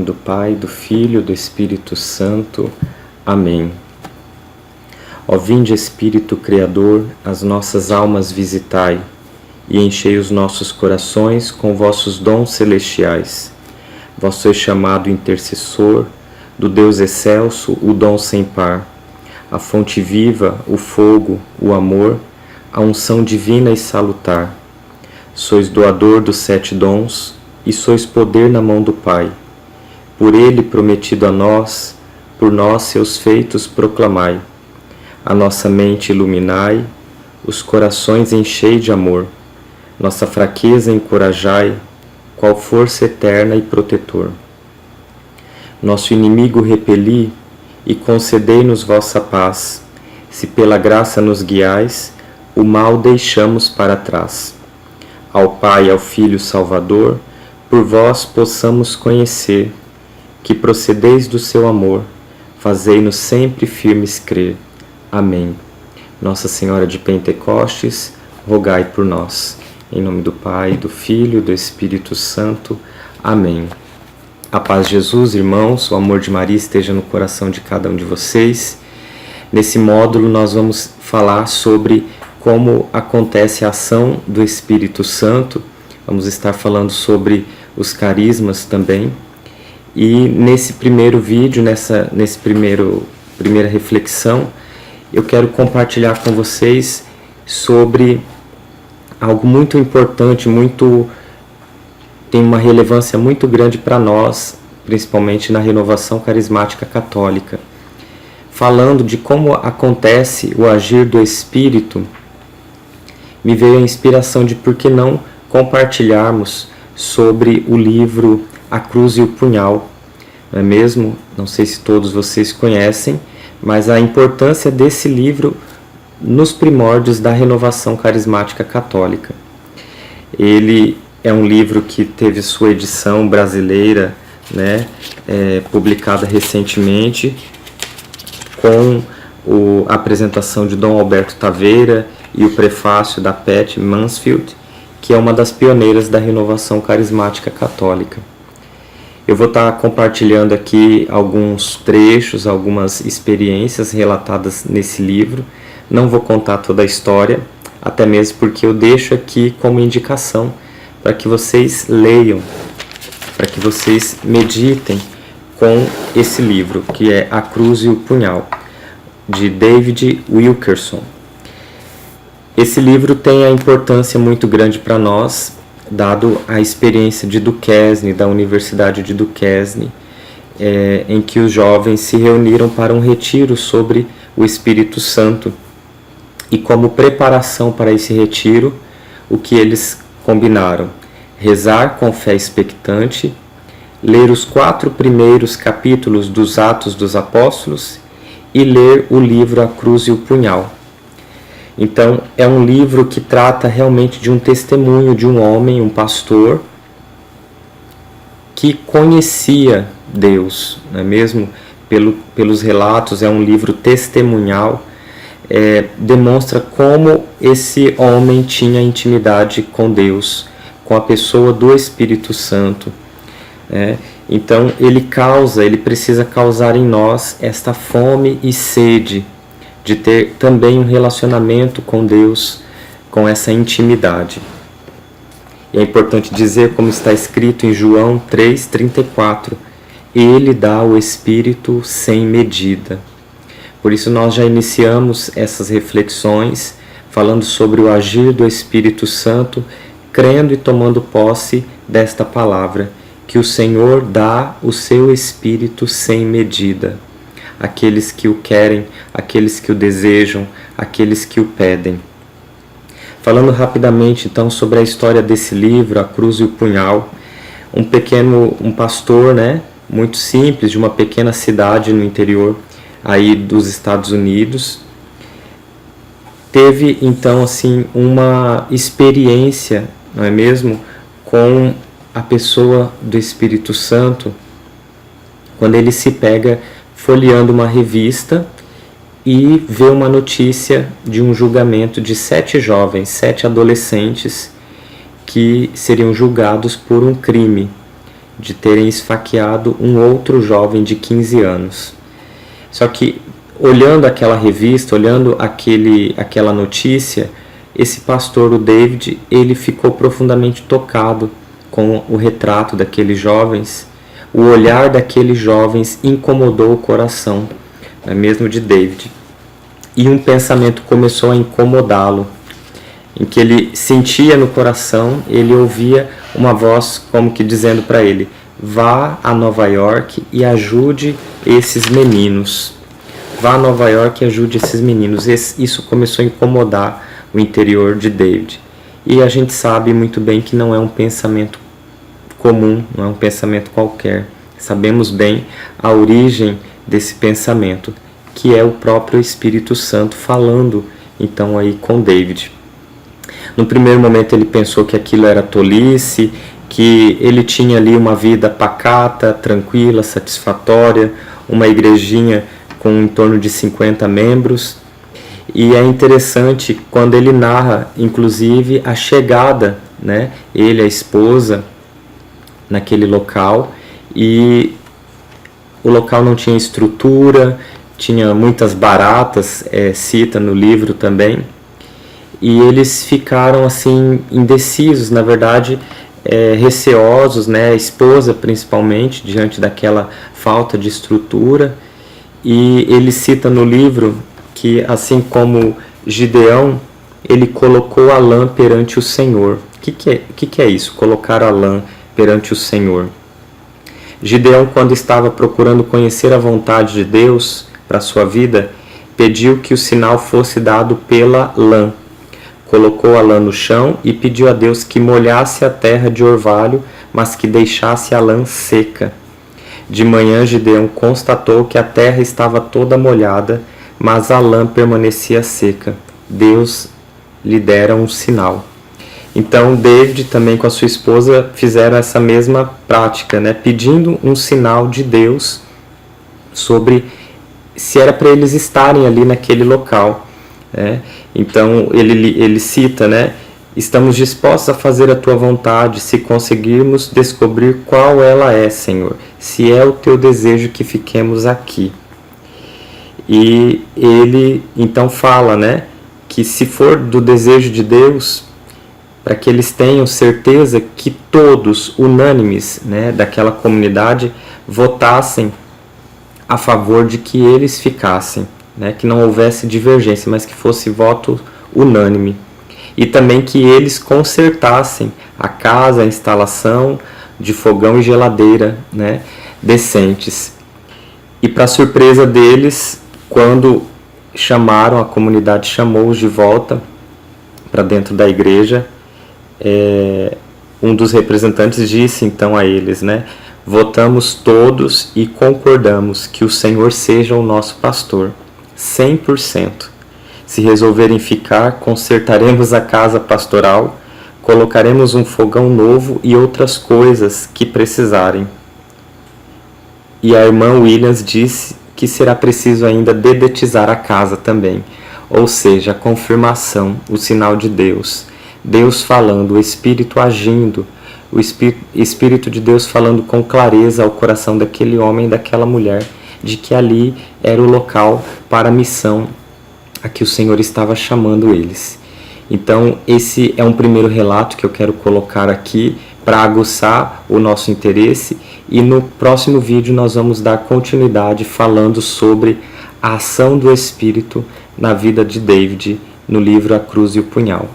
nome do Pai, do Filho e do Espírito Santo. Amém. Ó vinde, Espírito Criador, as nossas almas visitai, e enchei os nossos corações com vossos dons celestiais. Vós sois chamado intercessor, do Deus excelso, o dom sem par, a fonte viva, o fogo, o amor, a unção divina e salutar. Sois doador dos 7 dons, e sois poder na mão do Pai. Por ele prometido a nós, por nós seus feitos proclamai. A nossa mente iluminai, os corações enchei de amor. Nossa fraqueza encorajai, qual força eterna e protetor. Nosso inimigo repeli, e concedei-nos vossa paz. Se pela graça nos guiais, o mal deixamos para trás. Ao Pai e ao Filho Salvador, por vós possamos conhecer, que procedeis do seu amor, fazei-nos sempre firmes crer. Amém. Nossa Senhora de Pentecostes, rogai por nós. Em nome do Pai, do Filho e do Espírito Santo. Amém. A paz de Jesus, irmãos, o amor de Maria esteja no coração de cada um de vocês. Nesse módulo nós vamos falar sobre como acontece a ação do Espírito Santo. Vamos estar falando sobre os carismas também. E nesse primeiro vídeo, nessa primeira reflexão, eu quero compartilhar com vocês sobre algo muito importante, tem uma relevância muito grande para nós, principalmente na renovação carismática católica. Falando de como acontece o agir do Espírito, me veio a inspiração de por que não compartilharmos sobre o livro A Cruz e o Punhal, não é mesmo? Não sei se todos vocês conhecem, mas a importância desse livro nos primórdios da renovação carismática católica. Ele é um livro que teve sua edição brasileira, publicada recentemente, com a apresentação de Dom Alberto Taveira e o prefácio da Pat Mansfield, que é uma das pioneiras da renovação carismática católica. Eu vou estar compartilhando aqui alguns trechos, algumas experiências relatadas nesse livro. Não vou contar toda a história, até mesmo porque eu deixo aqui como indicação para que vocês leiam, para que vocês meditem com esse livro, que é A Cruz e o Punhal, de David Wilkerson. Esse livro tem a importância muito grande para nós, dado a experiência de Duquesne, da Universidade de Duquesne, em que os jovens se reuniram para um retiro sobre o Espírito Santo. E como preparação para esse retiro, o que eles combinaram? Rezar com fé expectante, ler os 4 primeiros capítulos dos Atos dos Apóstolos e ler o livro A Cruz e o Punhal. Então, é um livro que trata realmente de um testemunho de um homem, um pastor, que conhecia Deus, não é mesmo? Pelos relatos, é um livro testemunhal, demonstra como esse homem tinha intimidade com Deus, com a pessoa do Espírito Santo. Então, ele precisa causar em nós esta fome e sede de ter também um relacionamento com Deus, com essa intimidade. E é importante dizer, como está escrito em João 3,34, Ele dá o Espírito sem medida. Por isso nós já iniciamos essas reflexões, falando sobre o agir do Espírito Santo, crendo e tomando posse desta palavra, que o Senhor dá o seu Espírito sem medida. Aqueles que o querem, aqueles que o desejam, aqueles que o pedem. Falando rapidamente então sobre a história desse livro, A Cruz e o Punhal, um pastor, muito simples, de uma pequena cidade no interior aí dos Estados Unidos, teve então assim uma experiência, não é mesmo, com a pessoa do Espírito Santo, quando ele se pega folheando uma revista e vê uma notícia de um julgamento de 7 jovens, 7 adolescentes que seriam julgados por um crime de terem esfaqueado um outro jovem de 15 anos. Só que, olhando aquela revista, olhando aquela notícia, esse pastor, o David, ele ficou profundamente tocado com o retrato daqueles jovens. O olhar daqueles jovens incomodou o coração, mesmo de David. E um pensamento começou a incomodá-lo, em que ele sentia no coração, ele ouvia uma voz como que dizendo para ele: vá a Nova York e ajude esses meninos. Vá a Nova York e ajude esses meninos. Isso começou a incomodar o interior de David. E a gente sabe muito bem que não é um pensamento comum, não é um pensamento qualquer. Sabemos bem a origem desse pensamento, que é o próprio Espírito Santo falando então aí com David. No primeiro momento ele pensou que aquilo era tolice, que ele tinha ali uma vida pacata, tranquila, satisfatória, uma igrejinha com em torno de 50 membros. E é interessante quando ele narra, inclusive, a chegada, ele, a esposa, naquele local, e o local não tinha estrutura, tinha muitas baratas, cita no livro também, e eles ficaram assim indecisos, na verdade, receosos, a esposa principalmente, diante daquela falta de estrutura. E ele cita no livro que, assim como Gideão, ele colocou a lã perante o Senhor. O que é isso? Colocar a lã perante o Senhor. Gideão, quando estava procurando conhecer a vontade de Deus para a sua vida, pediu que o sinal fosse dado pela lã. Colocou a lã no chão e pediu a Deus que molhasse a terra de orvalho, mas que deixasse a lã seca. De manhã, Gideão constatou que a terra estava toda molhada, mas a lã permanecia seca. Deus lhe dera um sinal. Então, David também com a sua esposa fizeram essa mesma prática, pedindo um sinal de Deus sobre se era para eles estarem ali naquele local. Então, ele cita, estamos dispostos a fazer a tua vontade, se conseguirmos descobrir qual ela é, Senhor, se é o teu desejo que fiquemos aqui. E ele então fala, que se for do desejo de Deus, para que eles tenham certeza que todos, unânimes, daquela comunidade, votassem a favor de que eles ficassem, que não houvesse divergência, mas que fosse voto unânime. E também que eles consertassem a casa, a instalação de fogão e geladeira, decentes. E para surpresa deles, quando a comunidade chamou-os de volta para dentro da igreja, um dos representantes disse então a eles, votamos todos e concordamos que o Senhor seja o nosso pastor, 100%. Se resolverem ficar, consertaremos a casa pastoral, colocaremos um fogão novo e outras coisas que precisarem. E a irmã Williams disse que será preciso ainda dedetizar a casa também, ou seja, a confirmação, o sinal de Deus. Deus falando, o Espírito agindo, o Espírito de Deus falando com clareza ao coração daquele homem e daquela mulher, de que ali era o local para a missão a que o Senhor estava chamando eles. Então, esse é um primeiro relato que eu quero colocar aqui para aguçar o nosso interesse, e no próximo vídeo nós vamos dar continuidade falando sobre a ação do Espírito na vida de David no livro A Cruz e o Punhal.